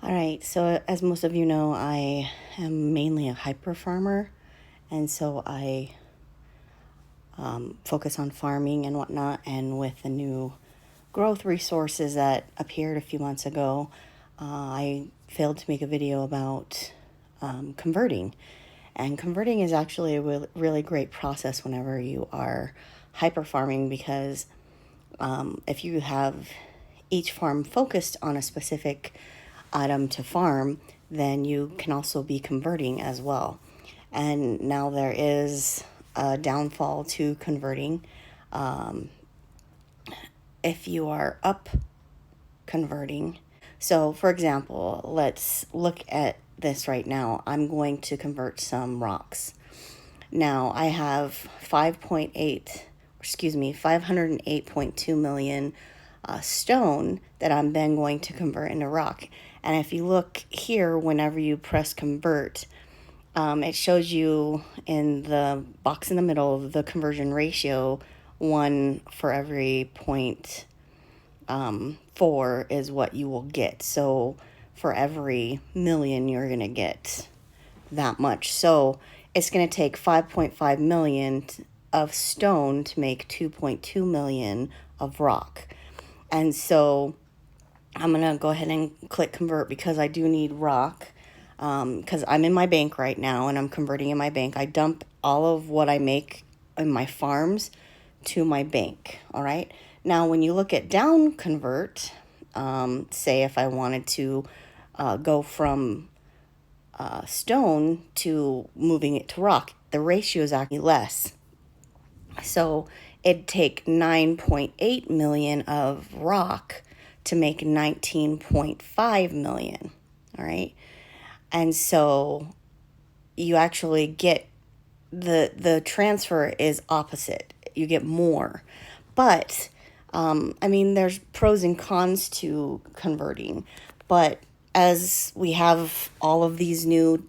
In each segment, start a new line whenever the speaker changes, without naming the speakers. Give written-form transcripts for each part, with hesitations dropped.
All right, so as most of you know, I am mainly a hyper farmer, and so I focus on farming and whatnot. And with the new growth resources that appeared a few months ago, I failed to make a video about converting. And converting is actually a really great process whenever you are hyper farming because if you have each farm focused on a specific item to farm, then you can also be converting as well. And now there is a downfall to converting. If you are up converting, so for example, let's look at this right now. I'm going to convert some rocks. Now I have 508.2 million stone that I'm then going to convert into rock. And if you look here, whenever you press convert, it shows you in the box in the middle the conversion ratio. 1 for every 0.4 is what you will get. So for every million, you're going to get that much. So it's going to take 5.5 million of stone to make 2.2 million of rock. And so I'm going to go ahead and click convert because I do need rock. Because I'm in my bank right now and I'm converting in my bank. I dump all of what I make in my farms to my bank. All right. Now, when you look at down convert, say if I wanted to go from stone to moving it to rock, the ratio is actually less. So it'd take 9.8 million of rock to make 19.5 million. All right. And so you actually get the transfer is opposite. You get more. But there's pros and cons to converting. But as we have all of these new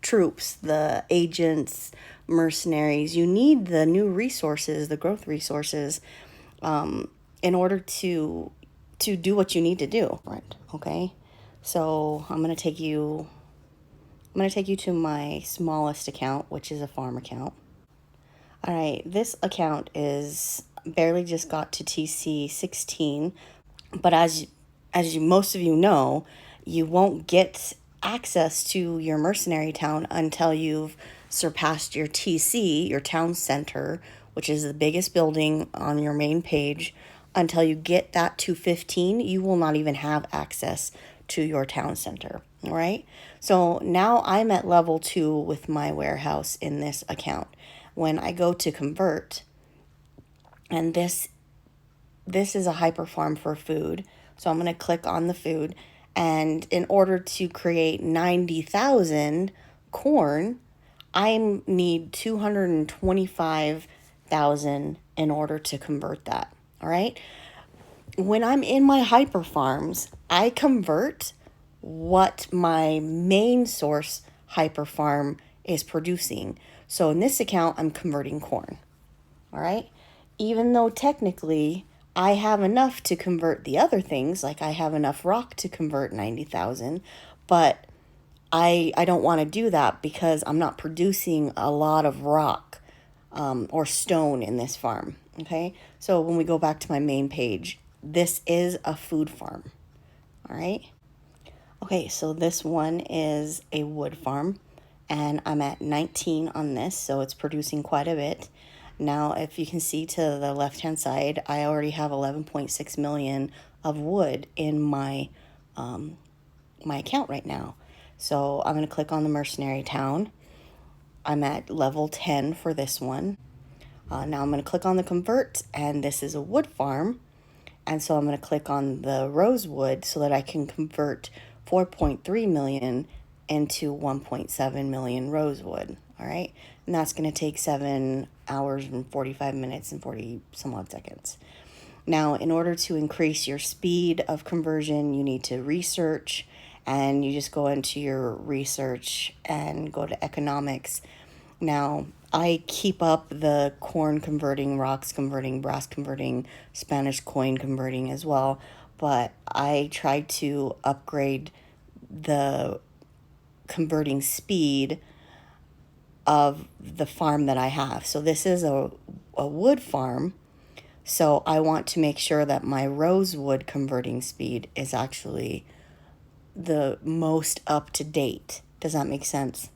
troops, the agents, mercenaries, you need the new resources, the growth resources, in order to do what you need to do. Right. Okay. So I'm going to take you to my smallest account, which is a farm account. All right, this account is barely just got to TC 16, but as most of you know, you won't get access to your mercenary town until you've surpassed your TC, your town center, which is the biggest building on your main page. Until you get that to 15, you will not even have access to your town center. All right. So now I'm at level 2 with my warehouse in this account. When I go to convert, and this is a hyper farm for food. So I'm going to click on the food. And in order to create 90,000 corn, I need 225,000 in order to convert that. All right. When I'm in my hyper farms, I convert what my main source hyper farm is producing. So in this account, I'm converting corn. All right. Even though technically I have enough to convert the other things, like I have enough rock to convert 90,000, but I don't want to do that because I'm not producing a lot of rock or stone in this farm. Okay. So when we go back to my main page, this is a food farm. All right. Okay, so this one is a wood farm, and I'm at 19 on this, so it's producing quite a bit. Now, if you can see to the left-hand side, I already have 11.6 million of wood in my my account right now. So I'm going to click on the mercenary town. I'm at level 10 for this one. Now I'm going to click on the convert, and this is a wood farm. And so I'm going to click on the rosewood so that I can convert 4.3 million into 1.7 million rosewood. All right. And that's going to take 7 hours and 45 minutes and 40 some odd seconds. Now, in order to increase your speed of conversion, you need to research, and you just go into your research and go to economics. Now, I keep up the corn converting, rocks converting, brass converting, Spanish coin converting as well, but I try to upgrade the converting speed of the farm that I have. So this is a wood farm. So I want to make sure that my rosewood converting speed is actually the most up to date. Does that make sense?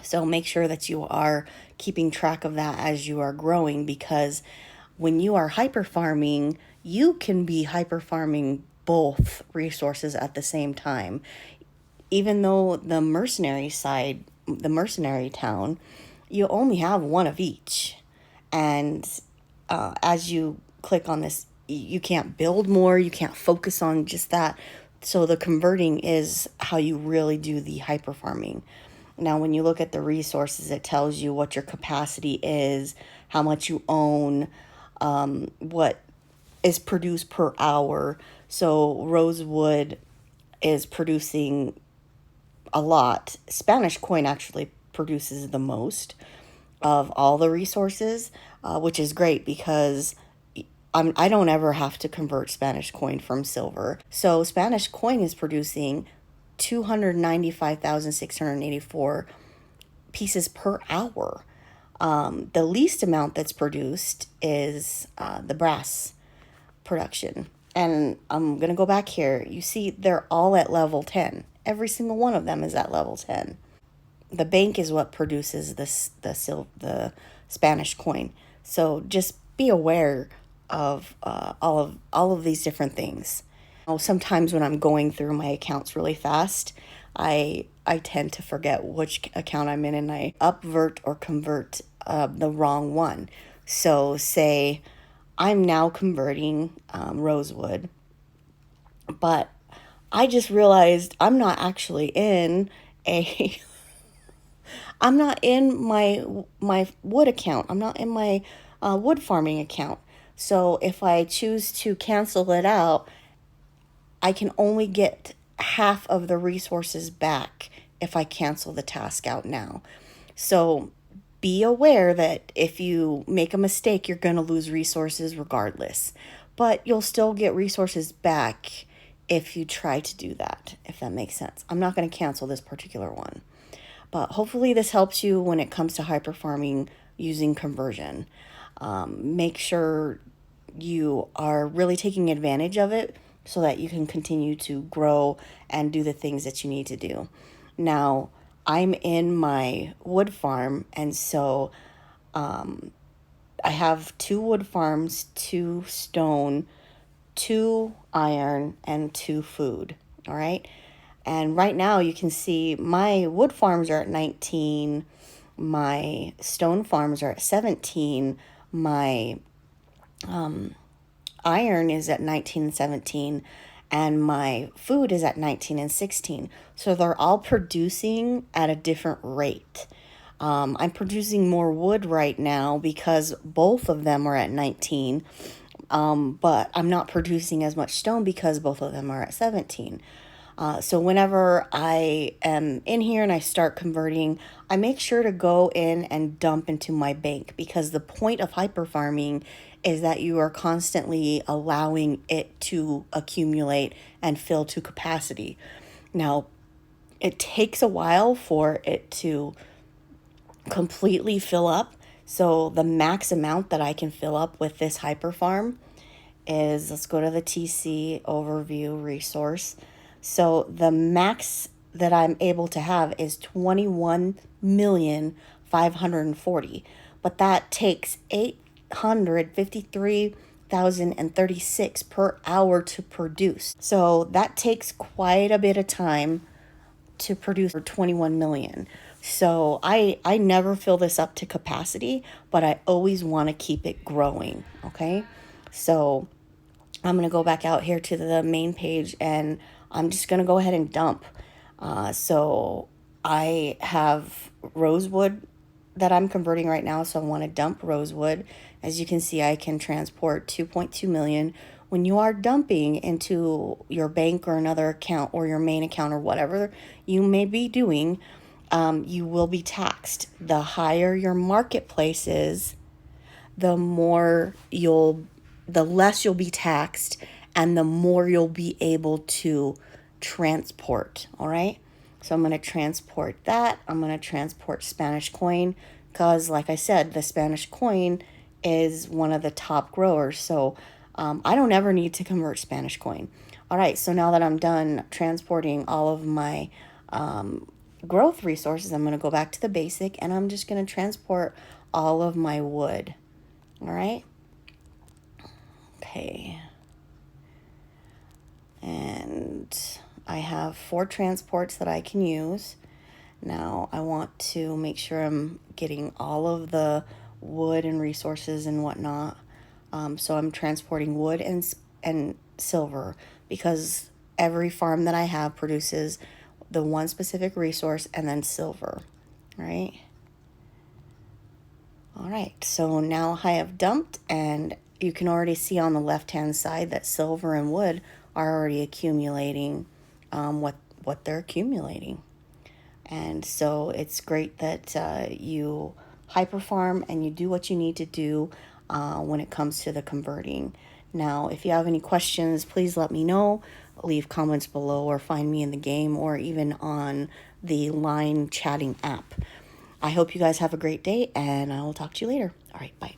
So make sure that you are keeping track of that as you are growing, because when you are hyper farming, you can be hyper farming both resources at the same time. Even though the mercenary side, the mercenary town, you only have one of each. And as you click on this, you can't build more, you can't focus on just that. So the converting is how you really do the hyper farming. Now, when you look at the resources, it tells you what your capacity is, how much you own, what is produced per hour. So rosewood is producing a lot. Spanish coin actually produces the most of all the resources, which is great because I don't ever have to convert Spanish coin from silver. So Spanish coin is producing 295,684 pieces per hour. The least amount that's produced is the brass production. And I'm going to go back here. You see, they're all at level 10. Every single one of them is at level 10. The bank is what produces the Spanish coin. So just be aware of all of these different things. Sometimes when I'm going through my accounts really fast, I tend to forget which account I'm in, and I upvert or convert the wrong one. So say I'm now converting rosewood, but I just realized I'm not actually in a I'm not in my wood account. I'm not in my wood farming account. So if I choose to cancel it out, I can only get half of the resources back if I cancel the task out now. So be aware that if you make a mistake, you're going to lose resources regardless. But you'll still get resources back if you try to do that, if that makes sense. I'm not going to cancel this particular one. But hopefully this helps you when it comes to hyper farming using conversion. Make sure you are really taking advantage of it so that you can continue to grow and do the things that you need to do. Now, I'm in my wood farm, and so I have 2 wood farms, 2 stone, 2 iron, and 2 food. All right. And right now you can see my wood farms are at 19, my stone farms are at 17, my iron is at 19 and 17, and my food is at 19 and 16. So they're all producing at a different rate. I'm producing more wood right now because both of them are at 19, but I'm not producing as much stone because both of them are at 17. So whenever I am in here and I start converting, I make sure to go in and dump into my bank, because the point of hyper farming is that you are constantly allowing it to accumulate and fill to capacity. Now, it takes a while for it to completely fill up. So the max amount that I can fill up with this hyper farm is, let's go to the TC overview resource. So the max that I'm able to have is 21,540,000, but that takes 853,036 per hour to produce. So that takes quite a bit of time to produce for 21 million. So I never fill this up to capacity, but I always want to keep it growing. Okay. So I'm going to go back out here to the main page, and I'm just going to go ahead and dump. So I have rosewood that I'm converting right now. So I want to dump rosewood. As you can see, I can transport 2.2 million. When you are dumping into your bank or another account or your main account or whatever you may be doing, you will be taxed. The higher your marketplace is, the less you'll be taxed, and the more you'll be able to transport, all right? So I'm going to transport that. I'm going to transport Spanish coin because, like I said, the Spanish coin is one of the top growers. So I don't ever need to convert Spanish coin. All right, so now that I'm done transporting all of my growth resources, I'm going to go back to the basic and I'm just going to transport all of my wood. All right. Okay. And I have 4 transports that I can use. Now I want to make sure I'm getting all of the wood and resources and whatnot. So I'm transporting wood and silver because every farm that I have produces the one specific resource and then silver, right? All right, so now I have dumped, and you can already see on the left-hand side that silver and wood are already accumulating what they're accumulating. And so it's great that you hyper farm and you do what you need to do when it comes to the converting. Now, if you have any questions, please let me know. Leave comments below or find me in the game or even on the line chatting app. I hope you guys have a great day and I will talk to you later. All right, bye.